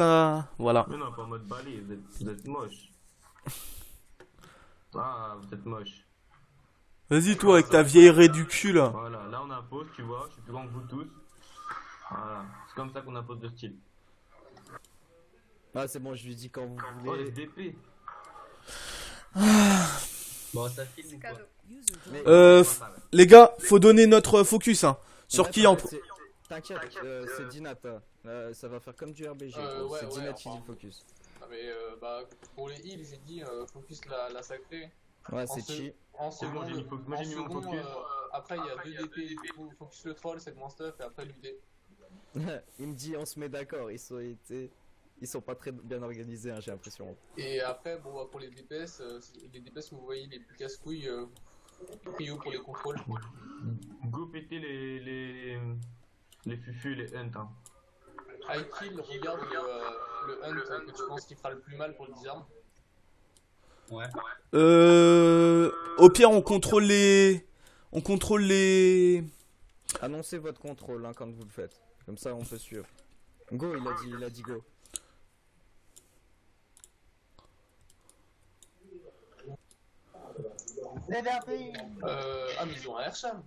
ça, voilà. Mais non, pas en mode balai, vous êtes moche. Ah, vous êtes moche. Vas-y toi avec ta vieille raie du cul là. Voilà, là on impose, tu vois, je suis plus grand que vous tous. Voilà, c'est comme ça qu'on impose le style. Ah, c'est bon, je lui dis quand vous Oh, voulez. les DP. Bon, ça filme C'est ou quoi? cadeau. Mais, Les gars, faut donner notre focus hein. Sur mais qui en... attends, t'inquiète, c'est Dinat. Ça va faire comme du RBG. Ouais, C'est Dinat ouais, qui dit enfin. focus. Ah, mais bah, pour les heals, j'ai dit focus la sacrée. Ouais, En c'est se- chi. En C'est bon, second, moi j'ai mis mon second, focus. après il y a 2 DP, du coup focus le troll, c'est le moins stuff, et après l'UD. Il me dit on se met d'accord, ils sont pas très bien organisés, hein, j'ai l'impression. Et après, bon, bah, pour les DPS, vous voyez les plus casse-couilles, prio pour les contrôles. Go péter les fufus, les hunts. Hein. High kill, regarde le hunt que tu penses qu'il fera le plus mal pour le disarm. Ouais. Au pire on contrôle les... On contrôle les... Annoncez votre contrôle hein, quand vous le faites. Comme ça on peut suivre. Go, il a dit go. Ah, mais ils ont un Airsham.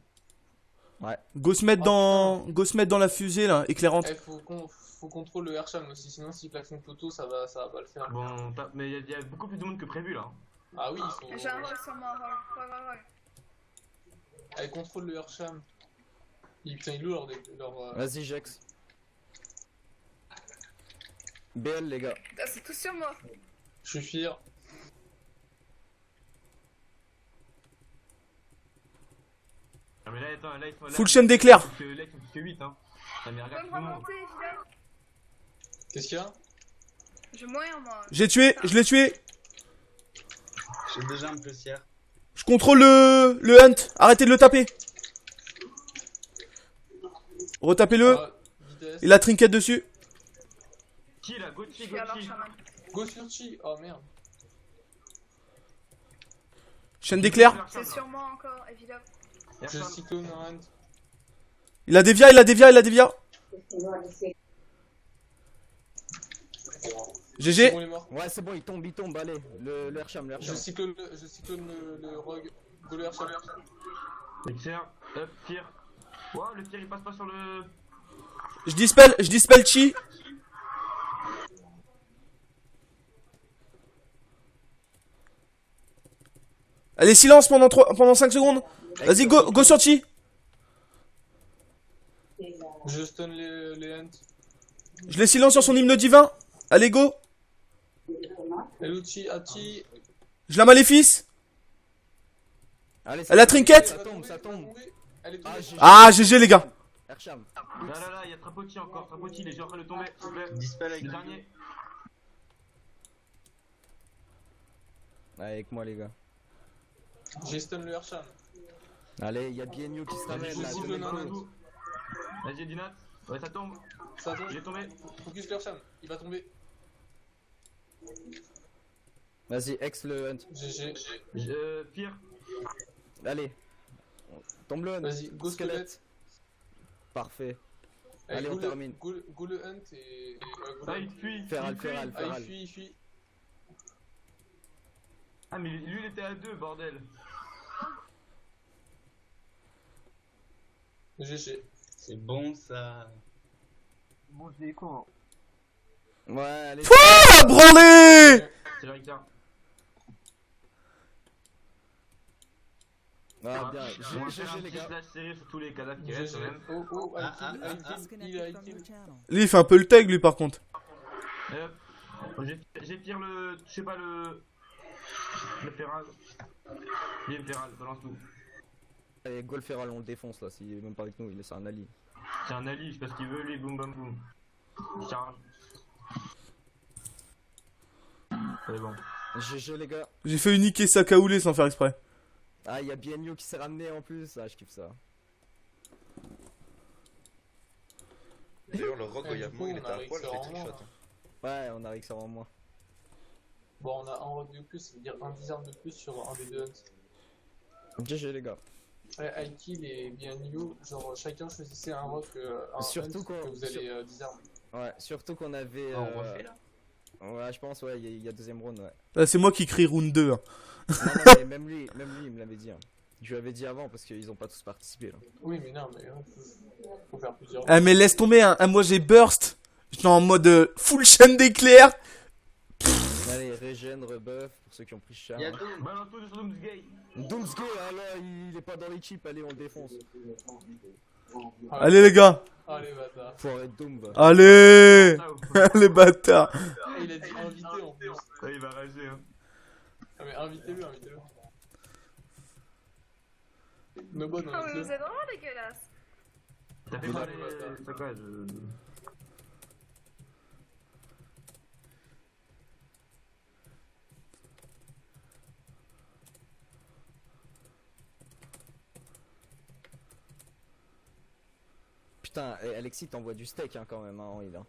Go se mettre dans... Go se mettre dans la fusée là, éclairante. Eh, faut contrôler le Airsham aussi, sinon s'il plaque son poteau, ça va pas le faire. Bon, mais il y a beaucoup plus de monde que prévu là. Ah oui, ils sont. J'ai un roll sur moi, roll. Allez, contrôle le Airsham. Putain, il est lourd leur. Vas-y, Jex. BL, les gars. Putain, c'est tout sur moi. Je suis fier. Ah, mais là, attends, là, il faut. Full chaîne d'éclair. Là, il faut que 8, hein. Ah, mais Tu regarde peux tout me le monde. remonter, évidemment. Qu'est-ce qu'il y a? Je vais mourir, moi. J'ai tué, je l'ai tué. J'ai déjà un pleussière. Je contrôle le hunt. Arrêtez de le taper. Retapez-le. Ah, vitesse. Il a trinket dessus. Chi là, go Je chi, suis go alors chi. chaman. Go sur Chi. Oh merde. Chaîne d'éclair. C'est sur moi encore, évidemment. Je cyclone un hunt. Il a dévia, il a dévia, il a dévia. C'est GG. bon, il est mort. Ouais, c'est bon, il tombe, allez. Le Airsham, le Je Airsham. cyclone le rogue. Go le Airsham. Éclair, up, tir. Wow, le tir il passe pas sur le. Je dispel chi. Allez, silence pendant 5 secondes. Vas-y, go sur chi. Je stun les hunts. Je les silence sur son hymne divin. Allez, go. Hello Chi, Hachi. Je la maléfice. Allez, Elle a trinket. Ça tombe. Elle est Ah, tombée. GG. Ah, GG les gars. Airsham. Là, il y a Trapoti encore. Trapoti, les gens en train de tomber. S'il vous plaît. Dispel avec Le dernier. Allez, avec moi, les gars. J'ai stun le Airsham. Allez, il y a BNU qui se ramène Je là. cible tenez un compte. hunt. Vas-y, Dinat. Ouais, ça tombe. Ça tombe. Il est tombé. Focus le Airsham. Il va tomber. Vas-y, ex le hunt. GG. Pire. Allez. Tombe le hunt. Vas-y, go squelette. Parfait. Allez, Allez, on termine. Go le hunt et. go Ah, le il hunt. fuit. Feral, il fuit. Feral. Ah, il fuit. Ah, mais lui il était à 2, bordel. GG. C'est bon ça. Ouais, allez. Ah, branlé. C'est le Ricard. Ah, bien. On va GG, faire un les petit gars. slash serré sur tous les cadavres qui restent GG. quand même. Oh, Ah, ah, high ah, kill, high kill. Lui, il fait un peu le tag, lui, par contre. J'ai tiré le. Je sais pas le. Le Feral. Viens, le Feral, balance tout. Allez, Golf Feral, on le défonce là. S'il est même pas avec nous, c'est un ali. C'est un ali, je sais pas ce qu'il veut, lui, boum boum boum. Il charge. C'est bon. GG, les gars. J'ai fait uniquer Sakaoulé sans faire exprès. Ah, il y a BNU qui s'est ramené en plus. Ah, je kiffe ça. D'ailleurs, le rogue, Et il y a du moi, coup, il était on a à poil, réussi j'ai à trichot. rendre. Ouais, on a réussi en moins. Bon, on a un rock de plus, ça veut dire un disarm de plus sur un des deux hunts. GG, les gars. Ouais, high kill et bien new, genre chacun choisissait un rock, un Surtout hunt quand- que vous allez disarm. Ouais, surtout qu'on avait. Ah, on refait là. Ouais, je pense, ouais, il y a deuxième round, ouais. C'est moi qui crie round 2. Hein. Non, non, mais même lui, il me l'avait dit. Hein. Je lui avais dit avant parce qu'ils ont pas tous participé là. Oui, mais non, mais faut faire plusieurs. Ah, mais laisse tomber, hein. Ah, moi j'ai burst. J'étais en mode full chaîne d'éclairs. Allez, régène, rebuff, pour ceux qui ont pris cher. Y'a Hein. Doom. Balance tout sur Doomsgay. Doomsday, ah là, il est pas dans l'équipe, allez, on le défonce. Allez les gars. Allez, bâtard. Faut arrêter Doom, va. Allez. Les bâtards. Et il a dit invité en plus. Ça, il va rager, hein. Ah, mais invitez-le, invitez-le. Nobon, Oh, mais invite-le. vous êtes vraiment dégueulasse. T'as fait quoi les saccages? Putain, et Alexis t'envoie du steak hein, quand même, hein, il a.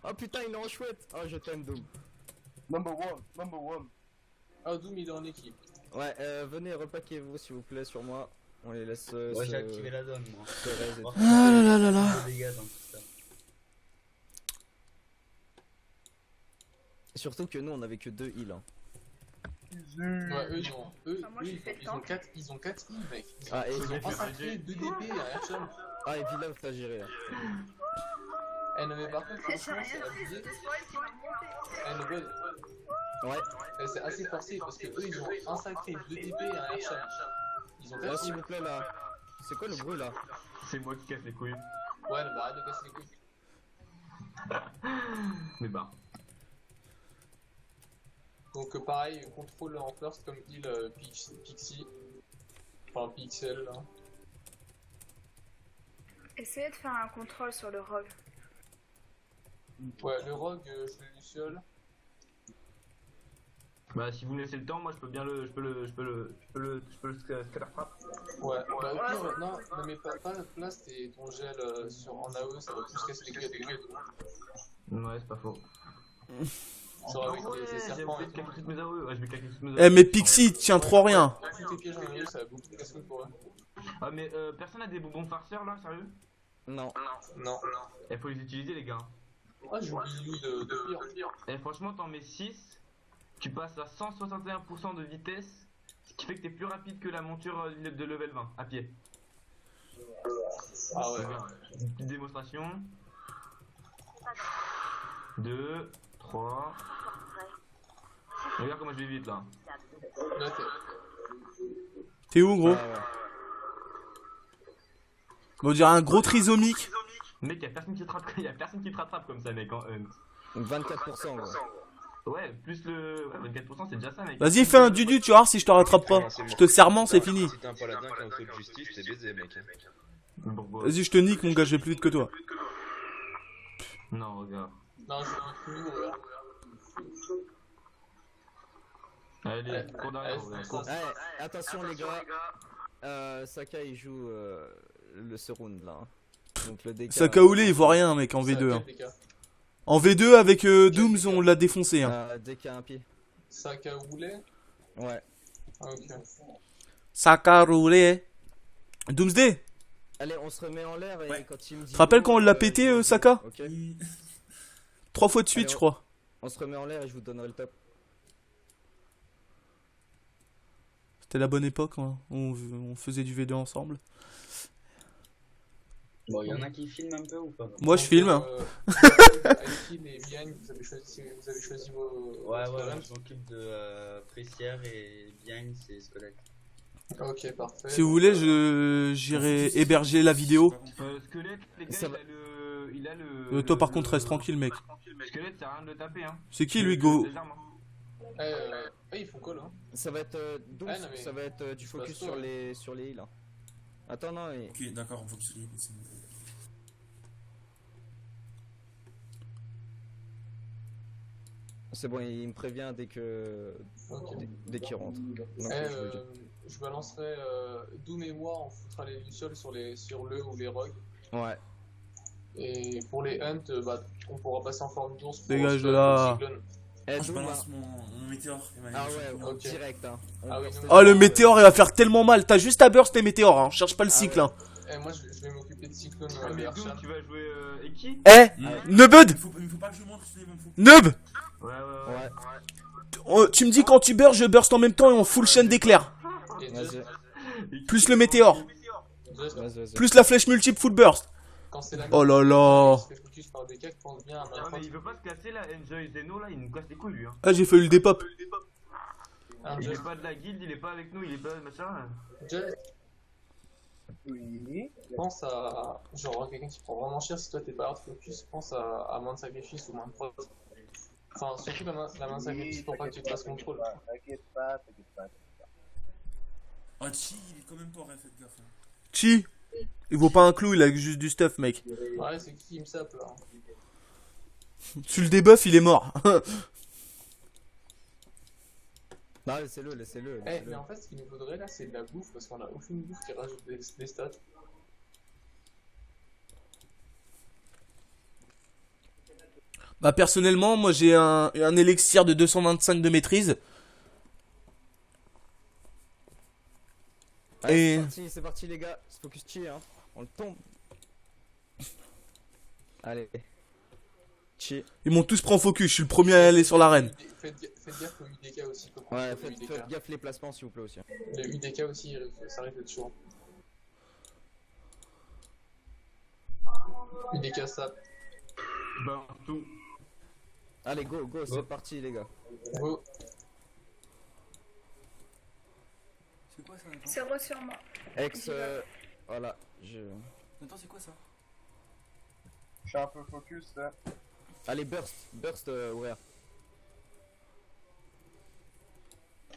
Oh putain, il est en chouette. Oh, je t'aime Doom. Number one. Ah, Doom, il est en équipe. Ouais, venez, repaquez-vous s'il vous plaît sur moi. On les laisse. Ouais, j'ai activé la donne, moi. se raise et tout. Ah là là là là. Des dégâts dans tout ça. Surtout que nous on avait que 2 heals. Hein. Ouais, eux, Ah, moi, j'ai fait le ils ont tank. 4 heals, mec. Ah, et, Ils ont massacré 2 DP à Airsham. ah, et Vilov t'as géré. Hein. Eh, non, mais par contre, J'ai franchement, rien c'est fait, abusé. c'était spoil qui m'a monté. Eh, Nobon, Ouais, c'est assez forcé parce que eux, ils ont massacré 2 DP à Airsham. Ils ont là 4 s'il heals. vous plaît là. C'est quoi le bruit là? C'est moi qui casse les couilles. Ouais, bah arrête de casser les couilles. Mais bah. Donc pareil, contrôle en first comme heal Pixie. Enfin Pixel là. Essayez de faire un contrôle sur le rogue. Ouais, le rogue, je fais du seul. Bah, si vous me laissez le temps, moi je peux bien le. Je peux le scatter trap. Ouais, bah au pire, non, mais pas place ton gel en AE, ça va plus casser les couilles à tes gueules. Ouais, c'est pas faux. Genre avec Ouais, les j'ai serpents oublié et de tout. claquer toutes mes AOE. Ouais, je vais claquer toutes mes Eh, AOE. mais Pixie, tiens trop rien. Tous tes pièges en AE, ça va beaucoup plus casser pour eux. Ah, mais personne a des bonbons farceurs là, sérieux? Non. Non. Il faut les utiliser, les gars. Ah, j'ai oublié You de pire. Et franchement, t'en mets 6, tu passes à 161% de vitesse, ce qui fait que t'es plus rapide que la monture de level 20 à pied. Ah ouais. Une petite démonstration. 2, 3. Regarde comment je vais vite là. Là, T'es où, gros? Ah, ouais. On dirait un gros trisomique. Mec, y'a personne qui te rattrape, y a personne qui te rattrape comme ça, mec, en Hunt. 24% gros. Ouais, plus le. Ouais, 24%, c'est déjà ça, mec. Vas-y, fais un dudu, tu vas voir si je te rattrape pas. Je te serment, c'est fini. Si t'es un paladin qui a un saut de justice, t'es baisé, mec. Bon, bon. Vas-y, je te nique, mon gars, je vais plus vite que toi. Non, regarde. non, je vais plus regarde. Allez, cours derrière, allez, regarde. cours. Ouais, attention les gars. Saka il joue ce round là. Hein. Donc le DK. Sakaoulé, il voit rien, mec, en V2. Hein. Saka En V2, avec Dooms, on l'a défoncé. Hein. DK un pied. roulait. Ouais. Ah, ok. Sakaoulé. Doomsday, Allez, on se remet en l'air et Ouais. quand il me dit. te rappelles quand on l'a go, pété, je- Saka? Ok. 3 fois de suite, Allez, je crois. On se remet en l'air et je vous donnerai le top. C'était la bonne époque, hein. On faisait du V2 ensemble. Bon, y'en a qui filment un peu ou pas? Moi, je filme. Hein. Alkin et Bian, vous avez choisi vos. Ouais, vos ouais, moi ranges. je m'occupe de Pressière et Bien, c'est Squelette. Ok, parfait. Si vous voulez, j'irai héberger la vidéo. Squelette, les gars, Ça il va. a le. Il a le. Toi, par contre, reste tranquille, mec. Squelette, ça a rien de le taper, hein. C'est qui, lui, Go? Les armes, hein. Ils font call, hein. Ça va être Dooms, Ah, non, mais- ça va être du je passe focus pas, sur ouais. les heals. Hein. Attends, non, et... Ok, d'accord, on focus sur les c'est bon. c'est bon, il me prévient dès que Ok. dès qu'il rentre. Donc, je vous le dis. Je balancerai Doom et moi, on foutra les lucioles sur le ou les rogues. Ouais. Et pour les hunts, on pourra passer en forme d'ours pour Dégage se- de là. Cyclone. Eh, Moi, je Doom, balance hein. mon météore. et ma Ah lumière. ouais, Ok. direct. Hein. On Ah oui, burst non, les Oh, le armes, météore, il va faire tellement mal. T'as juste à burst les météores, hein. Cherche pas le cycle, hein. moi je vais m'occuper de Cyclone Mais Archam. Doom, tu vas jouer Eki? Eh, Nebud, Il faut pas que je montre, sinon ils vont me foutre. Neb, Ouais. tu me dis quand tu burst, je burst en même temps et on full chaîne d'éclairs. Et Vas-y, Plus le météore, Just, vas-y. plus la flèche multiple full burst. quand c'est la Oh là là. il se fait focus par des cas qui pensent bien à Non, ma mais il veut pas se casser là, Enjoy Zeno là, il nous casse les couilles lui. Hein. Ah, j'ai fait le dépop. Il est pas de la guilde, il est pas avec nous, il est pas machin. Just. Oui. Pense à. Genre, quelqu'un qui prend vraiment cher, si toi t'es pas hard focus, pense à moins de sacrifices ou moins de prod. Enfin, surtout la main de sacrifice pour pas que tu te fasses contrôle. T'inquiète pas. Ah, Chi, il est quand même pas ref, faites gaffe. Hein. Chi, il vaut pas un clou, il a juste du stuff, mec. Ouais, c'est qui me sape là. Tu le débuff, il est mort. Non, laissez-le. Mais en fait, ce qu'il nous faudrait là, c'est de la bouffe parce qu'on a aucune bouffe qui rajoute des stats. Bah, personnellement, moi j'ai un élixir de 225 de maîtrise. Allez, Et- c'est parti les gars, se focus chi hein. On le tombe. Allez. Chi. Ils m'ont tous pris en focus, je suis le premier à aller sur l'arène. Faites gaffe au UDK aussi. faut qu'on Ouais, trouve le faites gaffe les placements s'il vous plaît aussi. Le UDK aussi, ça risque d'être chaud. UDK sap. Bah, tout. Allez, go, c'est parti les gars. Go. C'est quoi ça, Nathan? Zéro sur moi. Ex, voilà, Nathan, c'est quoi ça? Je suis un peu focus là. Allez, burst, ouvert.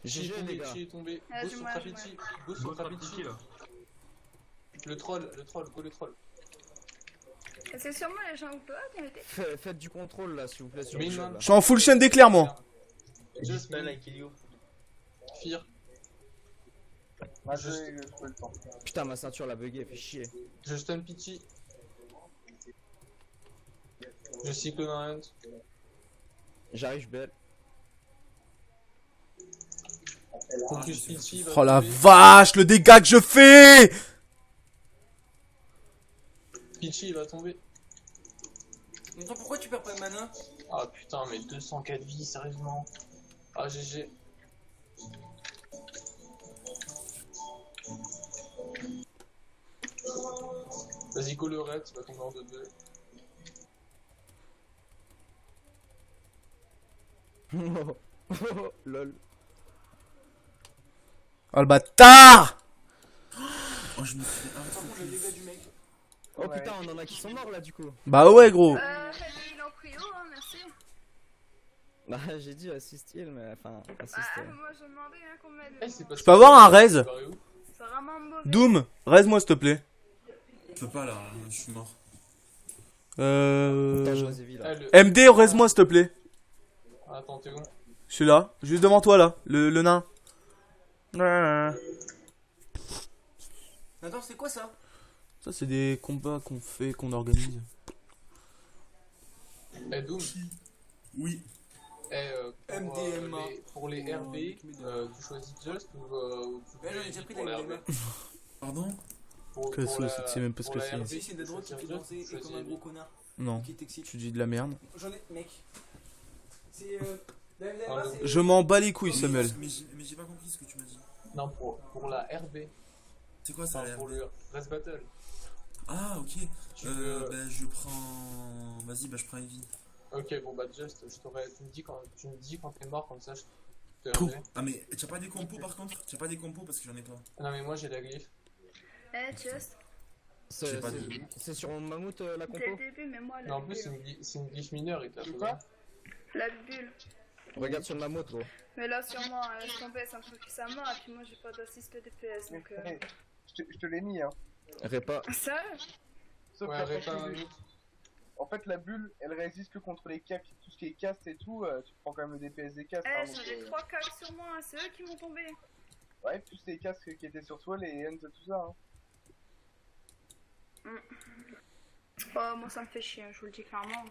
Chi GG les gars. est tombé. Ah, Go du sur moins, Trapichi. Go sur Go Trapichi. Trapichi là. Le troll, go le troll. C'est sur moi les gens ou pas qui ont été. Faites du contrôle là s'il vous plaît sur Mais le jeu, non. là. Je suis en full chaîne d'éclair, moi. Just Stun avec Elio. Fear. Moi j'ai trouvé le temps. Putain ma ceinture l'a bugué, fait chier. Je stun Pichi. Je cyclone un hunt. J'arrive belle. Focus Pichi. va Oh la tomber. vache, le dégât que je fais. Pichi va tomber. Nathan, pourquoi tu perds pas de mana? Ah putain, mais 204 vies, sérieusement. Ah GG. Vas-y, go le red, tu vas tomber en 2-2. Lol. Oh le bâtard. Oh, je me suis fait. Ah, par contre, le dégât du mec. Oh Ouais. putain, on en a qui sont morts là du coup. Bah ouais, gros. Il est en prio, hein, merci. Bah j'ai dit assist heal mais enfin assist. Moi je demandais hein, qu'on m'aide. Eh, c'est pas Je peux avoir un raise? C'est vraiment mauvais. Doom, raise-moi s'il te plaît. Je peux pas là, je suis mort. Putain, je Zévi, là. Ah, le... MD, raise-moi s'il te plaît. Attends, t'es où? Je suis là, juste devant toi là, le nain. Nathan, c'est quoi ça? Ça c'est des combats qu'on fait, qu'on organise. Eh, Doom. Oui. Eh, MDMA. pour les RB, tu choisis Just ou tu Ouais, j'en ai déjà pris pour des la MDMA. RB? Pardon? Que Pour c'est, la- tu sais même pas ce pour que la c'est. RB, Si, c'est des drogues qui tu fait choisis danser Just, et tu comme un choisis gros connard. Non, Qui t'excite. tu dis de la merde. J'en ai, mec. C'est la MDMA, Ah, c'est. Je m'en bats les couilles, Mais- Samuel. Mais j'ai pas compris ce que tu m'as dit. Non, pour la RB, C'est quoi ça, enfin, l'air? pour le Rest Battle. Ah, ok. Tu veux- Bah, je prends. Vas-y, bah, je prends Evie. Ok, bon bah Just, tu me dis quand t'es mort, comme ça je te Tout. RB. Ah, mais t'as pas des compos par contre? T'as pas des compos parce que j'en ai pas. Non mais moi j'ai la glyphe. Just. J'ai pas C'est sur mon mammouth la compo. Dès le début, mais moi la Non en plus bulle. c'est une glyphe mineure et t'as C'est pas. quoi? La bulle. Regarde sur le mammouth gros. Mais là, sûrement, je tombais, ça me focus à mort, et puis moi j'ai pas d'assist DPS donc. Mais, je te l'ai mis hein. Répa. Sérieux? Sauf Ouais, que arrête quand un tu- minute. en fait la bulle elle résiste que contre les cacs, tout ce qui est cast et tout, tu prends quand même le DPS des castes. hein, donc, J'avais 3 cacs sur moi, c'est eux qui m'ont tombé. ouais, plus les casques qui étaient sur toi, les hands et tout ça. Hein. Oh, moi ça me fait chier, je vous le dis clairement.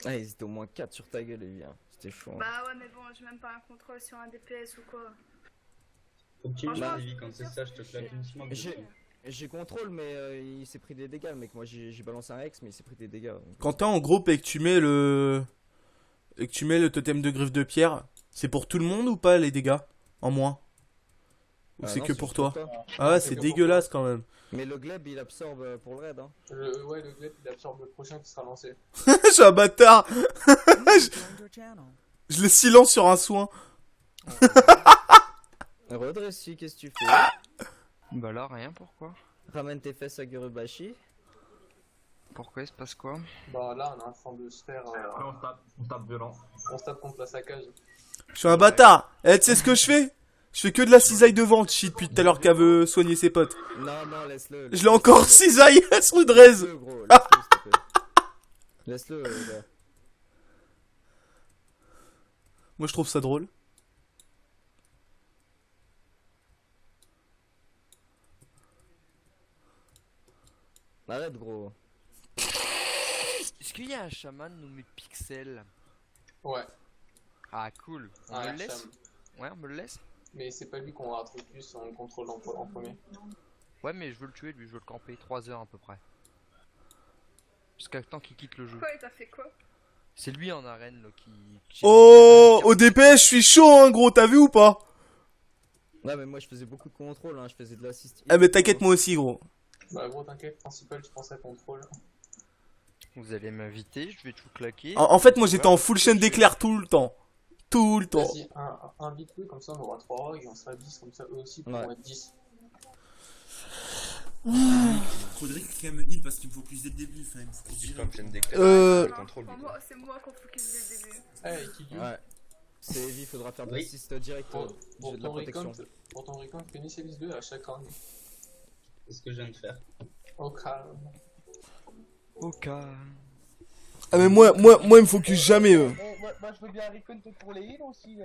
Ah ils étaient au moins 4 sur ta gueule les vieux. C'était c'était chaud. Hein. Bah ouais, mais bon, j'ai même pas un contrôle sur un DPS ou quoi. Faut que tu me Franchement, dises, Evie, quand c'est ça, je te claque une smoke. J'ai contrôle, mais il s'est pris des dégâts, le mec. Moi, j'ai balancé un Hex, mais il s'est pris des dégâts. Donc... Quand t'es en groupe et que tu mets le totem de griffe de pierre, c'est pour tout le monde ou pas les dégâts en moins? Ou c'est non, que pour juste toi? toi. Ah ouais, C'est c'est que pour dégueulasse quand même. Mais le glaive, il absorbe pour le raid. Hein. Ouais, le glaive il absorbe le prochain qui sera lancé. Je suis un bâtard. Je le silence sur un soin. Redressi, qu'est-ce que tu fais? Bah là, rien, pourquoi? Ramène tes fesses à Gurubashi. Pourquoi il se passe quoi? Bah là, on est en train de se faire. Après, on tape violent. On se tape contre la saccage. Je suis un bâtard. Eh, tu sais ce que je fais? Je fais que de la cisaille devant, Chi, depuis tout à l'heure qu'elle veut soigner ses potes. Non, non, laisse-le. Je l'ai encore cisaille sur Drez. Laisse-le, gros. Laisse-le, s'il te plaît. Laisse-le, gars. Moi, je trouve ça drôle. Arrête, gros. Est-ce qu'il y a un chaman nommé Pixel? Ouais. Ah, cool. On Ouais, me le laisse? Cham. Ouais, on me le laisse? Mais c'est pas lui qu'on va rattraper plus, on le contrôle en premier. Ouais, mais je veux le tuer, lui, je veux le camper 3 heures à peu près. Jusqu'à temps qu'il quitte le jeu. Quoi, il t'a fait quoi? C'est lui en arène là, qui... Oh, au DPS, je suis chaud, hein, gros, t'as vu ou pas? Ouais, mais moi, je faisais beaucoup de contrôle, hein. Je faisais de l'assist. Eh, mais t'inquiète, moi aussi, gros. Bah gros, t'inquiète, principal, je pense à contrôle. Vous allez m'inviter, je vais tout claquer. En fait, moi, j'étais en full chaîne d'éclair tout le temps. Tout le temps. Vas-y, un vite peu, comme ça on aura 3 rogues et on sera 10, comme ça eux aussi pourront être 10. Faudrait qu'il me heal parce qu'il me focus dès le début. Enfin, il me focus Tu direct. peux me chaîne d'éclair, Euh... le contrôle. Pour moi, c'est moi qu'on focus dès le début. Eh, qui Ouais. C'est Evie, il faudra faire de Oui. l'assist direct. J'ai de la protection. Pour ton recount, fais initialise 2 à chaque round. C'est ce que je viens de faire. Au calme. Au calme. Ah, mais moi, il me focus jamais, eux. Moi, je veux bien un recount pour les heals aussi.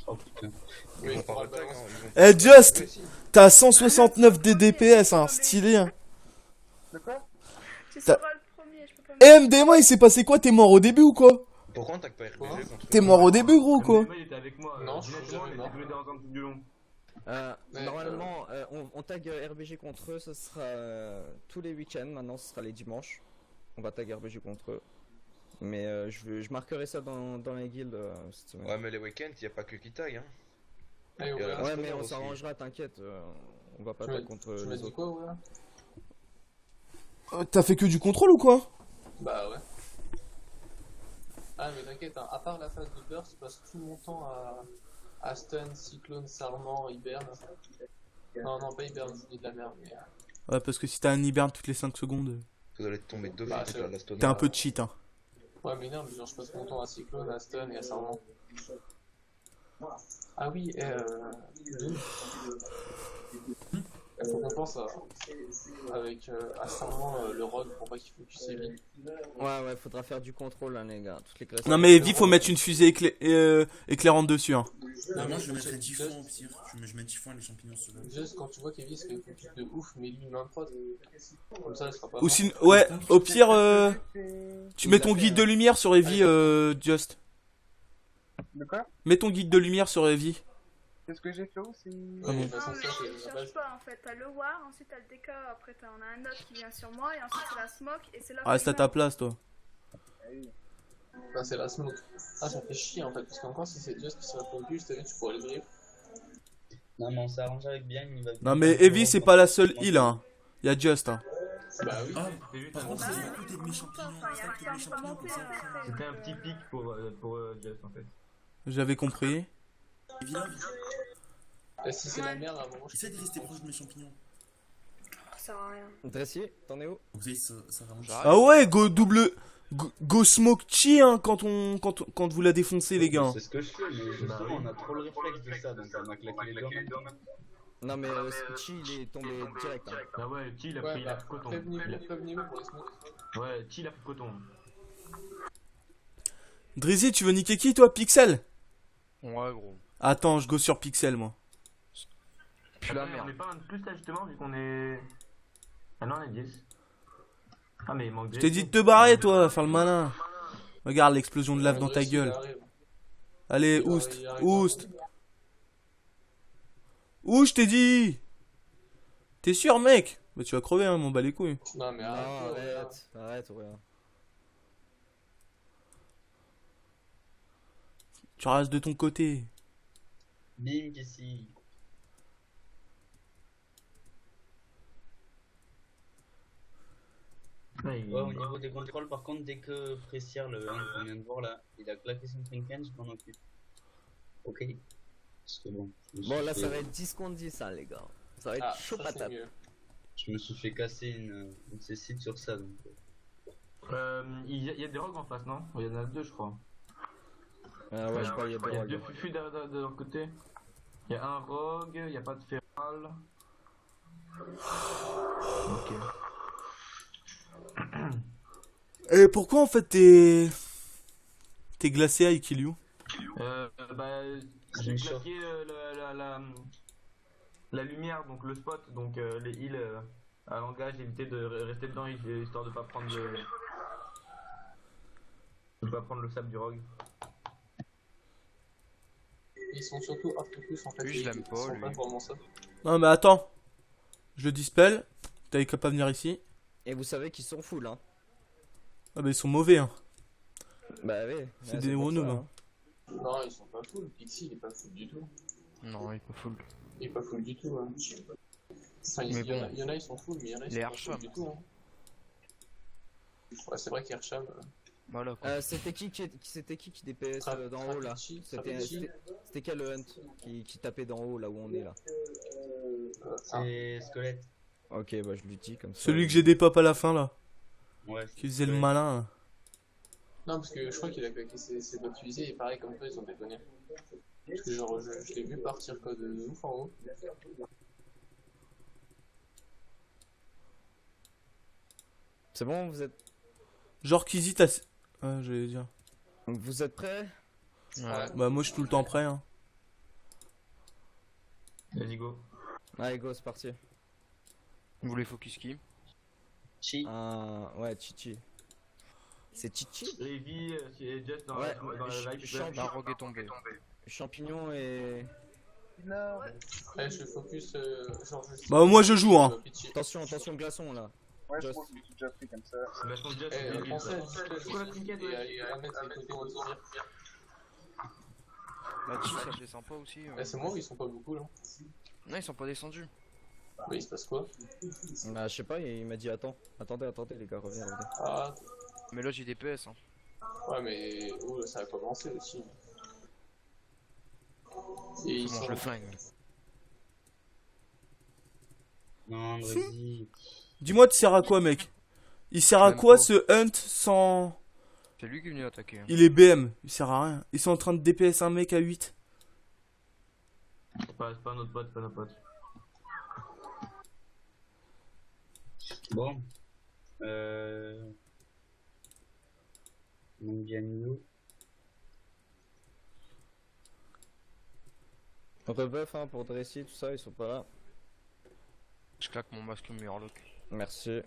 Oh putain. Ils vont pas attaquer, hein, ils vont- Eh, Just, t'as 169 de DPS, hein, stylé, hein. De quoi? Tu T'as- seras le premier, je peux pas me... Eh, MDMA, il s'est passé quoi? T'es mort au début ou quoi? Pourquoi on attaque pas RPG contre T'es mort au début, gros, quoi? Il était avec moi. Non, je suis directement, jamais il mort. était venu dans un truc violon. Normalement, on tag RBG contre eux, ce sera tous les week-ends. Maintenant, ce sera les dimanches. On va tag RBG contre eux. Mais je marquerai ça dans les guildes cette semaine. Ouais, mais les week-ends, y a pas que qui tag, hein. Allez, Il y a la ouais, Ouais, mais on aussi. s'arrangera, t'inquiète. On va pas Tu m'as- tag contre Tu m'as les dit autres. quoi, ouais? T'as fait que du contrôle ou quoi? Bah ouais. Ah, mais t'inquiète, hein, à part la phase de burst, je passe tout mon temps à stun, cyclone, sarment, hiberne. Non, pas hiberne, je dis de la merde, mais. Ouais, parce que si t'as un hiberne toutes les 5 secondes, Vous allez tomber deux Bah, fois c'est- sur la stone. t'es un peu cheat, hein. Ouais, mais non, mais genre, je passe mon temps à cyclone, à stun et à sarment. Ah oui, il faut qu'on pense avec à sarment le rogue pour pas qu'il focus heavy. Ouais, faudra faire du contrôle, hein, les gars. Toutes les classes. Non, mais Evie, faut mettre une fusée éclairante dessus, hein. Bah, moi, je vais mettre un typhon au pire. Je mets un typhon et les champignons sur le. Juste quand tu vois qu'Evie se fait focus de ouf, mais lui main prod. Comme ça, elle sera pas. Ou morte. sinon, ouais, au pire, tu mets ton guide de lumière sur Evie, Just. De quoi? Mets ton guide de lumière sur Evie. Qu'est-ce que j'ai fait aussi? Ah bon. De toute façon, Non, mais ça, c'est je la cherche base. pas en fait. T'as le war, ensuite t'as le DK, après t'en as un autre qui vient sur moi, et ensuite c'est la smoke, et c'est là que Reste je à ta meurs. place, toi. Enfin, c'est la smoke. Ah, ça fait chier en fait, parce qu'encore si c'est juste qui se focus, t'as vu, tu pourrais le grip. Non, mais on s'est arrangé avec bien, il va. Non, mais Evie, c'est pas la seule heal, hein. Y'a Just, hein. Bah oui. Ah, J'ai vu par ça. contre, Ah c'est ouais, écouter de mes champignons. enfin, y a Stacker pas mes champignons monté, comme ça. hein. C'était un petit pic pour Just en fait. J'avais compris. Évidemment, Et si c'est la merde, à un moment, je essaie de rester proche de mes champignons. Ça sert à rien. Dressier, t'en es où? Vous savez, ça ralentit. Ah ouais, go smoke chi, hein, quand vous la défoncez, les gars. C'est ce que je fais, mais justement, on a trop le réflexe de ça, donc on a claqué les deux en même temps. Non, mais Chi, il est tombé direct. Hein. Ah ouais, Chi il a Ouais, pris bah, le coton. prévenez-moi pour les smokes. Ouais, Chi il a pris le coton. Drizzy, tu veux niquer qui, toi? Pixel? Ouais, gros. Attends, je go sur Pixel, moi. Puis la Attends, on merde. est pas un de plus là justement, vu qu'on est. Ah non, on est 10. Ah, mais il manque Je t'ai dit de te barrer, toi, faire le malin. Regarde l'explosion de lave dans ta Dress, il gueule. arrive. Allez, Il oust, arrive, oust. Ouh, je t'ai dit. T'es sûr, mec? Bah tu vas crever, hein, m'en bats les couilles. Non, mais Non, arrête. arrête, ouais. Tu restes de ton côté. Bim, ici. Ouais, au niveau des contrôles, par contre, dès que Pressière, le 1 qu'on vient de voir là, il a claqué son trinken, je m'en occupe. Ok. Parce que bon. Bon, là, ça va être 10 contre 10, hein, les gars. Ça va être chaud patate. Je me suis fait casser une C6 sur ça. Donc. Il y a des rogues en face, non? Il y en a deux, je crois. Ouais, je crois qu'il y a des Il y a rogues. deux fufus de leur côté. Il y a un rogue, il n'y a pas de féral. Ok. Et pourquoi en fait t'es glacé à Ikiliu? Bah, j'ai claqué la lumière, donc le spot, donc les heals à l'engage, éviter de rester dedans histoire de pas prendre le sable du rogue. Ils sont surtout autofocus en fait. Lui, je l'aime pas, lui. Vraiment ça. Non mais attends. Je le dispel. T'avais qu'à pas venir ici. Et vous savez qu'ils sont full, hein. Ah bah ils sont mauvais, hein. Bah oui. C'est des neuronomes, hein. Non, ils sont pas full. Pixie, il est pas full du tout. Non, il est pas full. Il est pas full du tout, hein. Enfin, Mais il y en a, ils sont full, mais il y en a, ils sont pas full du tout, hein. Ouais, c'est vrai qu'Airsham. Voilà quoi. C'était qui qui DPS d'en haut là? C'était quel hunt qui tapait d'en haut là où on est là? C'est Squelette. Ok, bah je lui dis comme ça. Celui que j'ai des pop à la fin là. Ouais. Qui faisait le malin. Là. Non, parce que je crois qu'il a claqué ses bottes fusées et pareil comme toi, ils ont déconné. Parce que genre, je l'ai vu partir quoi de ouf en haut. C'est bon, vous êtes. Genre qu'ils hésitent à. Ah, j'allais dire. Vous êtes prêts? Ouais. Bah moi je suis tout le temps prêt, hein. Vas-y, go. Allez, go, c'est parti. Vous voulez focus qui? Chi. Ouais, Chichi. C'est Chichi? Heavy, c'est just dans Ouais, la live. La rogue est tombée. Champignon et. Ouais, je focus. Genre, Bah moi je joue, hein. Attention, glaçon là. Ouais, je Just. pense que j'ai déjà pris comme ça. Pensez à juste et à mettre les côtés en dessous. La Chi, ça fait sympa aussi. C'est moi ou ils sont pas beaucoup là? Non, ils sont pas descendus. Oui, il se passe quoi? Bah, je sais pas, il m'a dit attendez les gars, revenez. Ah, Mais là, j'ai des PS. Hein. ouais, mais ça a commencé aussi. Et ils Mange sont. le flingue. Non, vas-y. Dis-moi tu sers à quoi, mec? Il sert à Même quoi pas. ce hunt sans. C'est lui qui est venu attaquer. Hein. Il est BM, il sert à rien. Ils sont en train de DPS un mec à 8. C'est pas notre pote, c'est pas notre pote. Bon. Mondiano. Rebuff hein, pour Dressy, tout ça, ils sont pas là. Je claque mon masque Murloc. Merci.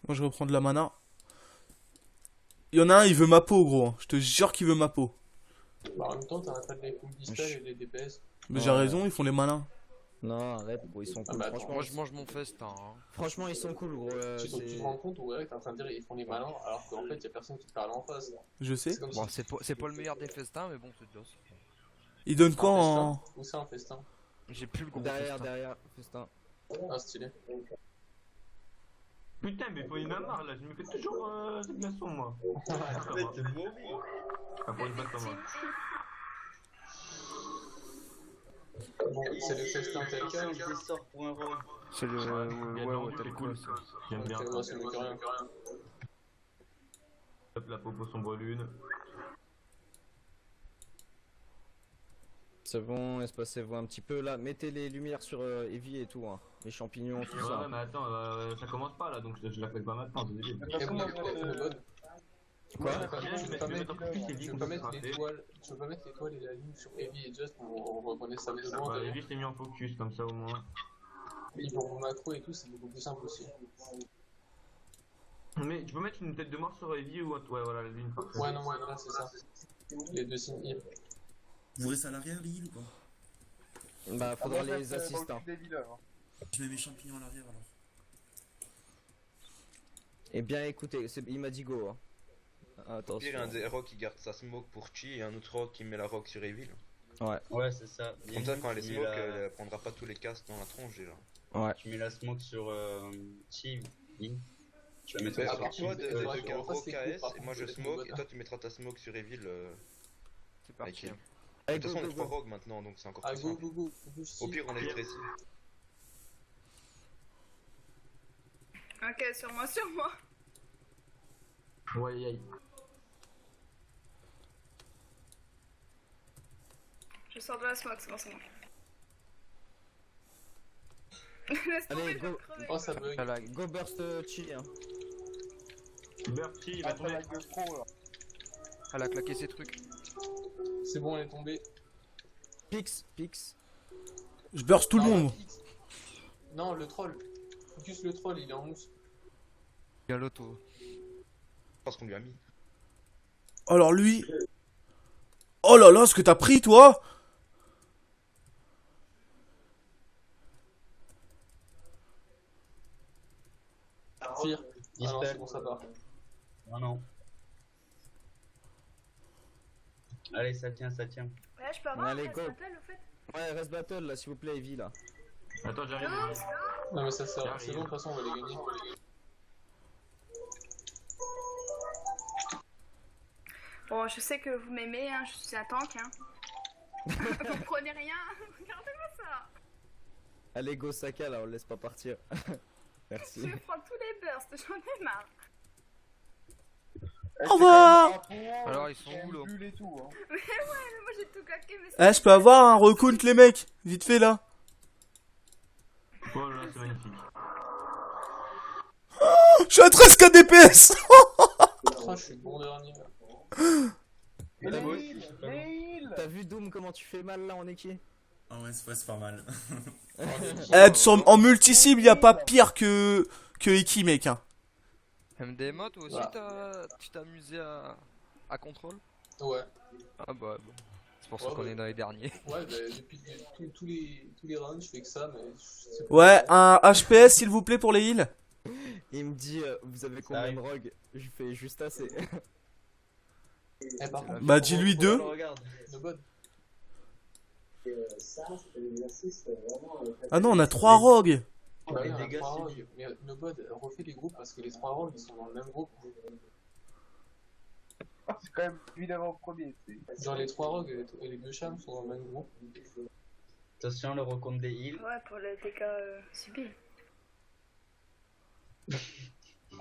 Moi je reprends de la mana. Il y en a un, il veut ma peau, gros. Je te jure qu'il veut ma peau. Bah, en même temps, t'arrêtes pas de les coups dispel et les DPS. Mais j'ai raison, ils font les malins. Non, arrête, gros, ils sont cool. bah, franchement, Moi, je mange mon festin. Hein. franchement, ils sont cool, gros. Tu te rends compte, ouais, t'es en train de dire ils font les malins alors qu'en fait, y'a personne qui te parle en face. Je sais. Comme Bon, si- c'est pas le meilleur des festins, mais bon, c'est déjà ça. Ils donnent un quoi en. festin. Où c'est un festin? J'ai plus le gros Derrière, festin. festin. Ah, stylé. Putain, mais faut une marre là, je me fais toujours cette glaçon moi. C'est mauvais. Ah, pour une bonne comme moi. Bon, c'est le festin tel quel. Des sorts pour un rogue. C'est le. Ouais, c'est tel cool. quoi, ça. J'aime bien. Ok, moi, c'est mieux que rien. Hop, la popo sombre lune. C'est bon, espacez-vous un petit peu là. Mettez les lumières sur Evie et tout, hein. Les champignons, tout Ouais, ça. mais attends, ça commence pas là, donc je la fais pas maintenant, c'est débile. Et vous avez quoi comme mode? Quoi? Tu veux pas mettre l'étoile et la ligne sur Heavy et Just pour reconnaître sa maison. Ouais, Heavy, je t'ai mis en focus, comme ça au moins. Et pour mon macro et tout, c'est beaucoup plus simple aussi. Mais tu peux mettre une tête de mort sur Heavy ou... Ouais, voilà, la ligne. Ouais, non, ouais, là, c'est ça. Les deux signes heal. Vous restez à l'arrière, les heals ou pas? Bah, faudra les assistants. Je mets mes champignons à l'arrière alors. Et bien écoutez, il m'a dit go. Hein. Au pire, il y a un Attention. des rocs qui garde sa smoke pour Chi et un autre rock qui met la rock sur Evil. Ouais. Ouais, c'est ça. Comme ça, quand elle est Tu mets smoke, la- elle prendra pas tous les castes dans la tronche déjà. Ouais. Tu mets la smoke sur Chi, Lin. Tu vas mettre Bah, sur occupe-toi Chi. de tu garde refasses rock les KS coups, par et moi je contre, smoke avec et toi tu mettras ta smoke sur Evil. C'est parti. De Allez, toute go, façon, on go, est 3 go. rogues maintenant donc c'est encore Ah, plus go, simple. go, go. Au pire, on est stressé. Ok, sur moi, sur moi. Ouais, aïe. Je sors de la smoke, c'est bon, c'est bon. Laisse tomber, Allez, je vais go. crever. Oh, ça bug. Voilà. Go burst chi. Hein. Bertie, il va tomber. Elle a claqué ses trucs. C'est bon, elle est tombée. Pix, pix. Je burst tout le Non, monde. X. Non, le troll. Focus le troll, il est en mousse. Il y a l'auto. Parce qu'on lui a mis. Alors lui... Oh là là, ce que t'as pris, toi! Fire. Ah non, Dispel. c'est bon, ça part. Non, non. Allez, ça tient, ça tient. Ouais, je peux avoir Allez, un go. reste battle au fait. Ouais, reste battle là, s'il vous plaît, Evie là. Attends, j'arrive. Non, c'est pas. Non, mais ça sert. J'arrive. C'est bon, de toute façon, on va les gagner. Bon, je sais que vous m'aimez, hein, je suis un tank, hein. Vous prenez rien, regardez-moi ça. Allez, go Saka là, on le laisse pas partir. Merci. Je vais prendre tous les bursts, j'en ai marre. Au revoir! Alors, ils sont où, là? Et tout, hein. Mais ouais, mais moi j'ai tout claqué, mais Eh, je peux avoir un recount, les mecs? Vite fait, là. Oh là, c'est magnifique. Je suis à 13 KDPS! Oh, je suis bon dernier. T'as vu Doom comment tu fais mal là en équipe? Ah ouais, c'est pas mal. En multi-cible, y a pas pire que Iki, mec. Hein. MDMA, toi aussi, Voilà. tu t'es amusé à contrôle? Ouais. Ah bah, bon. C'est pour ça Ouais, qu'on ouais. est dans les derniers. Ouais, bah, depuis tous les rounds, je fais que ça, mais. Ouais, un HPS, s'il vous plaît, pour les heals. Il me dit vous avez combien de rogues? Je fais juste assez. Eh, par contre, Bah, dis-lui deux. Regarde. No bod. Ah non, on a 3 rogues. Bah, les oui, on a dégâts 3 subis. rogues. Mais No bod, refais les groupes parce que les 3 rogues ils sont dans le même groupe. Ah, c'est quand même évidemment premier. Genre les 3 rogues et les 2 chams sont dans le même groupe. Attention, le recompte des heals. Ouais, pour les dégâts subis.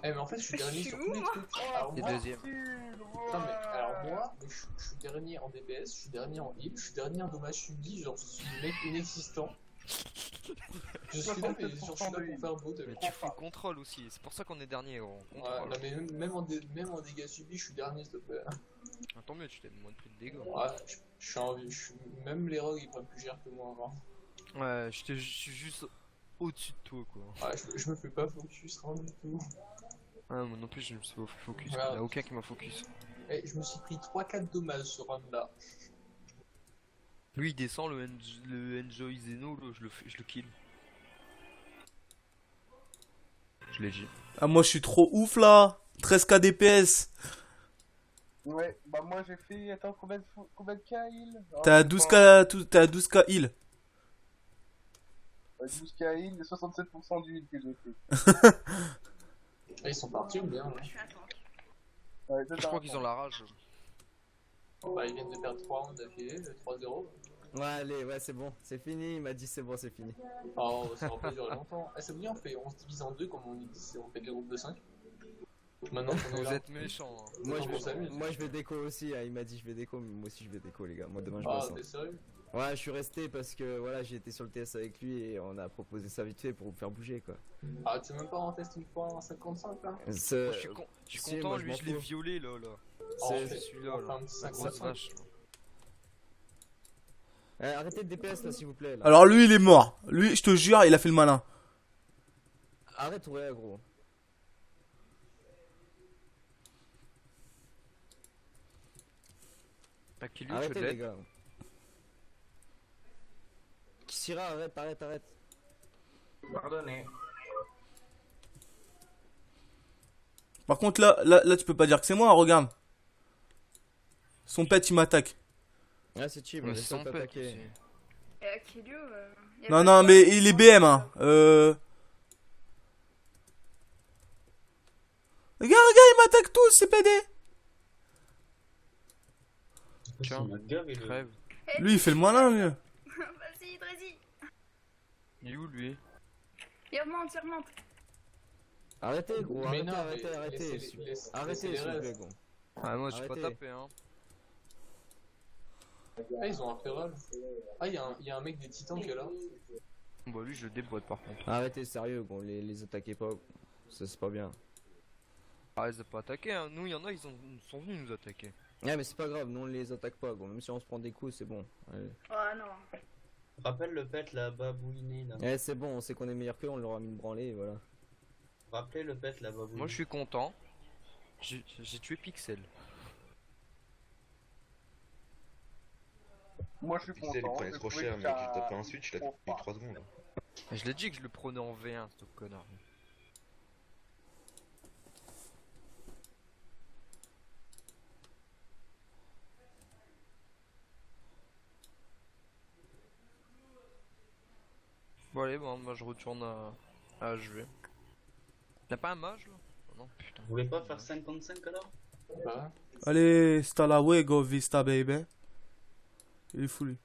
Eh, mais en fait, je suis dernier Je sur suis tous où, les moi trucs. Alors, Et moi, deuxième. non, mais alors moi, je suis dernier en DPS, je suis dernier en heal, je suis dernier en dommage subi, genre je suis le mec inexistant. Je suis là, mais genre, je suis là pour faire beau. Mais tu fais contrôle aussi, c'est pour ça qu'on est dernier, gros. Ouais, Contrôle. non, mais même en dégâts subis, je suis dernier, s'il te plaît. Ah, tant mieux, tu t'es moins pris de dégâts. Ouais, je suis en vie, même les rogues ils prennent plus cher que moi avant. Ouais, je suis juste au-dessus de toi, quoi. Ouais, je me fais pas focus, rien du tout. Ah, moi non plus, je me suis pas focus. Voilà. Il y a aucun qui m'a focus. Eh, je me suis pris 3-4 dommages ce round là. Lui, il descend, le Enjoy Zeno, là, je le kill. Je l'ai dit. Ah, moi, je suis trop ouf, là. 13 KDPS. Ouais, bah moi j'ai fait. Attends, combien de K heal? T'es à 12K heal. 12K heal, et 67% du heal que j'ai fait. Ah, ils sont partis ou bien? Je suis un tank. Ouais, Je crois qu'ils ont la rage. Bah, ils viennent de perdre 3 rounds d'affilée, 3-0. Ouais, allez, ouais, c'est bon, c'est fini. Il m'a dit c'est bon, c'est fini. Oh, ça va pas durer longtemps. Eh, ça veut dire on se divise en deux comme on dit, on fait des groupes de 5. Maintenant qu'on est Vous là. êtes méchants. Hein. Moi on s'amuse. je vais déco aussi. Hein. Il m'a dit je vais déco, mais moi aussi je vais déco, les gars. Moi demain je Ah, bosse. Hein. t'es sérieux? Ouais, je suis resté parce que voilà, j'ai été sur le TS avec lui et on a proposé ça vite fait pour me faire bouger quoi. Ah, tu veux même pas en tester une fois en 55 là? Je suis content, lui je l'ai violé là. C'est celui-là. on fait un petit 55. Arrêtez de DPS là s'il vous plaît. Là. Alors lui il est mort. Lui je te jure il a fait le malin. Arrête ouais gros. Arrêtez les gars. Kissira, arrête. Pardonnez. Par contre là tu peux pas dire que c'est moi, regarde. Son pet il m'attaque. Ah c'est cheap, on son pet attaquer. Kilio, Non mais il est BM hein. Regarde, il m'attaque tous, c'est PD. Tiens, crève. Lui il fait le malin lui. Vas-y, Drézy. Il est où lui? Il remonte. Arrêtez gros, Mais non, arrêtez, laissez s'il les vous plaît restes. gros. Ah moi je suis pas Arrêtez. tapé hein. Ah, ils ont un feral. Ah, il y a un mec des titans qui est là. Bah lui je le déboîte par contre. Arrêtez sérieux gros, les attaquez pas. Ça c'est pas bien. Ah ils ont pas attaqué hein, nous il y en a ils sont venus nous attaquer. Ouais mais c'est pas grave, nous on les attaque pas gros, même si on se prend des coups c'est bon. Allez. Oh non. Rappelle le pet là, babouiné là. Eh c'est bon, on sait qu'on est meilleur qu'eux, on leur a mis une branlée et voilà. Rappelez le pet là, babouiné. Moi je suis content. J'ai tué Pixel. Moi je suis Pixel il content. prenait je trop trouvais cher, que mec. ça- J'ai tapé un switch, il a mis 3 secondes. Je l'ai dit que je le prenais en V1 ce connard. Bon allez bon moi je retourne à HV. Y'a pas un mage là? Oh, non putain. Vous voulez pas faire 55 alors? Bah, Allez, hasta la luego, vista baby. Il est fou lui.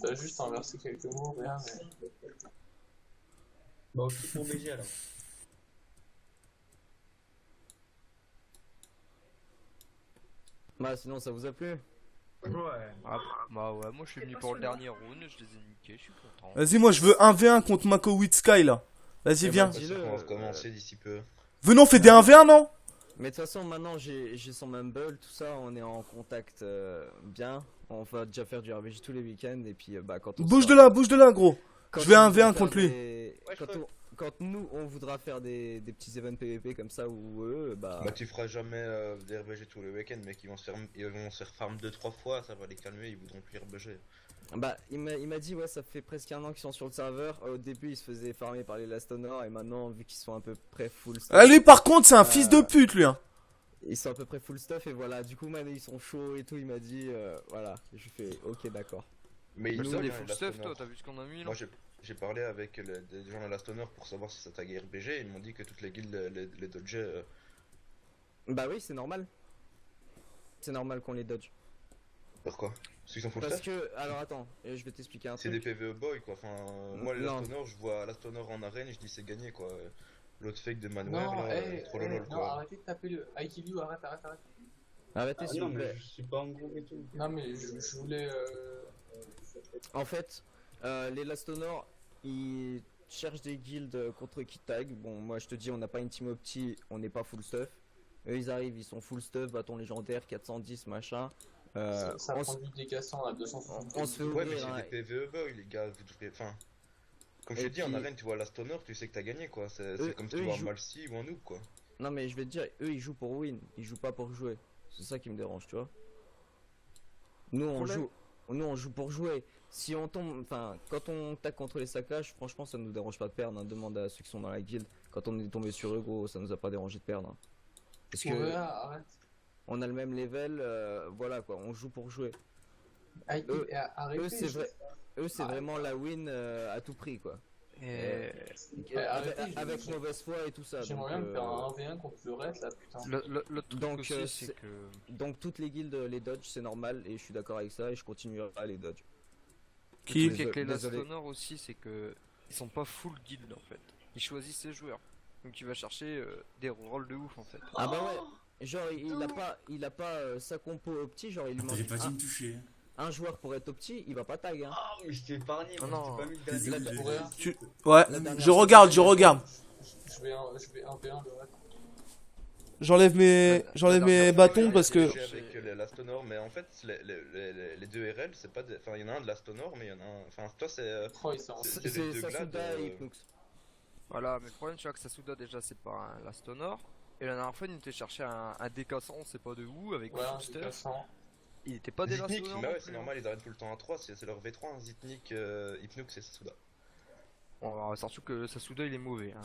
t'as juste inversé quelques mots, rien, mais. Bah, occupe mon BG alors. Bah sinon ça vous a plu? Ouais. Ah, bah ouais moi je suis venu pour le dernier round, je les ai niqués, je suis content. Vas-y, moi je veux 1v1 contre Mako with Sky là. Vas-y, viens. dis-le, On va commencer d'ici peu. Venons, on fait des 1v1 non? Mais de toute façon maintenant j'ai son mumble, tout ça, on est en contact bien. On va déjà faire du RBJ tous les week-ends et puis bah quand on Bouge sera- de là gros. quand Je vais on 1v1 voudra contre faire lui. des- Ouais, je quand, peux. quand nous on voudra faire des petits events PVP comme ça ou eux, bah... Bah tu feras jamais des RBG tous les week-ends, mec. Ils vont se faire farm 2-3 fois, ça va les calmer, ils voudront plus RBG. Bah il m'a dit ouais ça fait presque un an qu'ils sont sur le serveur. Au début ils se faisaient farmer par les Last Honor et maintenant vu qu'ils sont à peu près full stuff, Ah, lui par contre, c'est un fils de pute lui hein. ils sont à peu près full stuff et voilà du coup maintenant ils sont chauds et tout, il m'a dit voilà, je fais ok d'accord. Mais Nous ils on savent, est hein, full les stuff Last toi, Honor. t'as vu ce qu'on a mis là? Moi j'ai parlé avec des gens de Last Honor pour savoir si ça taguait RBG, ils m'ont dit que toutes les guildes les dodgeaient. Bah oui c'est normal. C'est normal qu'on les dodge. Pourquoi? Parce qu'ils sont full Parce stuff. que, alors attends, je vais t'expliquer un C'est truc. des PvE boys quoi, enfin moi les Non. Last Honor, je vois Last Honor en arène, je dis c'est gagné quoi. L'autre fake de Manware Non, là, hey, trop le lol non, quoi. arrêtez de taper le. Aikilu, arrête. Arrêtez Ah s'il non, vous mais plaît. je suis pas en groupe et tout. Non, mais je voulais. En fait, les Last Honor, ils cherchent des guildes contre qui tag. Bon, moi je te dis, on n'a pas une team opti, on n'est pas full stuff. Eux ils arrivent, ils sont full stuff, bâton légendaire, 410, machin. Ça on prend s- du décassant à 260. on se fait Ouais mais ouvrir, c'est hein. des PvE boys les gars, vous devriez... Enfin... Comme je Et t'ai dit, en puis- arène tu vois Last Honor, tu sais que t'as gagné quoi, c'est Eux- comme si eux, tu ils vois un jouent- Malcy ou un noob quoi. Non mais je vais te dire, eux ils jouent pour win, ils jouent pas pour jouer. C'est ça qui me dérange, tu vois. Nous on joue pour jouer. Si on tombe, enfin, quand on tape contre les saccages, franchement ça nous dérange pas de perdre, hein. Demande à ceux qui sont dans la guilde. Quand on est tombé sur eux, gros, ça nous a pas dérangé de perdre, hein. Parce que Ouais, arrête. on a le même level, voilà quoi, on joue pour jouer. Arrêtez. Eux c'est vrai, eux c'est Ah, vraiment la win à tout prix quoi. Et... arrêtez, Avec je- mauvaise foi et tout ça. J'aimerais donc, bien me faire un 1v1 contre le reste là, putain. Le truc Donc, aussi c'est- c'est que... donc toutes les guildes les dodge c'est normal et je suis d'accord avec ça et je continuerai à les dodge. Le Qui truc avec les Last Désolé. Honor aussi c'est que ils sont pas full guild en fait. Ils choisissent ses joueurs. Donc tu vas chercher des rôles de ouf en fait. Ah bah ouais. Genre, il a pas sa compo opti, genre il lui T'avais manque pas dit me toucher. un joueur pour être opti, il va pas tag. Hein. Ah, mais je t'ai épargné, Oh moi, non. je t'ai pas mis le Désolé. dernier. Ouais. Ouais, La dernière je regarde, je regarde. Je vais 1v1 le reste. J'enlève mes bâtons parce que... J'ai avec l'Astonor, mais en fait, les deux RL, c'est pas des... Enfin, il y en a un de l'Astonor, mais il y en a un... Enfin, toi, c'est... Oh, ils sont en c'est C'est les deux glades, Sasuda et Hypnux. Voilà, mais le problème, tu vois que Sasuda, déjà, c'est pas un Lastonor. Et la dernière fois, il était cherché un DK100, on sait pas de où, avec Ouais, un booster. décassant. Il était pas des Zitnik, Lastonor. bah non ouais, c'est plus, hein. normal, ils arrêtent tout le temps à 3, c'est leur V3, hein. Zitnik, Hypnux et Sasuda. Bon, alors, surtout que Sasuda, il est mauvais. Hein.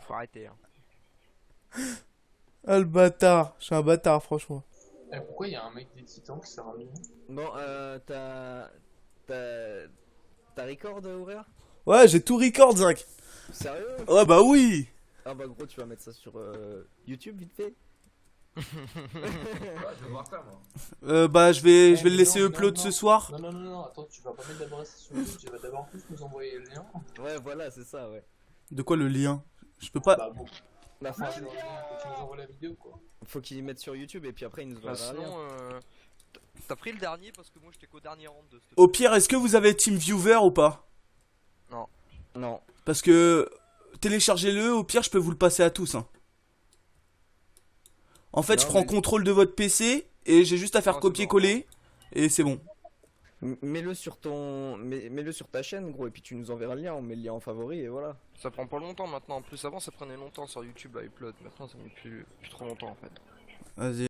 Faut arrêter. Hein. Ah le bâtard, je suis un bâtard franchement. Eh, pourquoi il y a un mec des titans qui sert à rien? Bon, t'as record, Auréa? Ouais, j'ai tout record, Zach. Sérieux? Ouais, bah oui. Ah bah gros, tu vas mettre ça sur YouTube vite fait. Ouais, je vais voir ça, moi. Bah je vais le Non, laisser non, upload non. ce soir. Non, attends, tu vas pas mettre d'abord ça sur YouTube, tu vas d'abord plus nous envoyer le lien. Ouais, voilà, c'est ça, ouais. De quoi le lien? Je peux pas... Bah bon, La fin, tu nous envoies la vidéo quoi. faut qu'ils mettent sur YouTube et puis après ils nous Bah, enverront un lien. sinon, t'as pris le dernier parce que moi, j'étais qu'au dernier round de cette. Au pire, est-ce que vous avez Team Viewer ou pas? Non. Parce que... Téléchargez-le, au pire je peux vous le passer à tous. Hein. En fait, Non, je prends mais- contrôle de votre PC et j'ai juste à faire Non, c'est copier-coller et c'est bon. Mets-le sur mets-le sur ta chaîne gros et puis tu nous enverras le lien, on met le lien en favori et voilà. Ça prend pas longtemps maintenant. En plus, avant, ça prenait longtemps sur YouTube à upload. Maintenant, ça met plus trop longtemps en fait. Vas-y.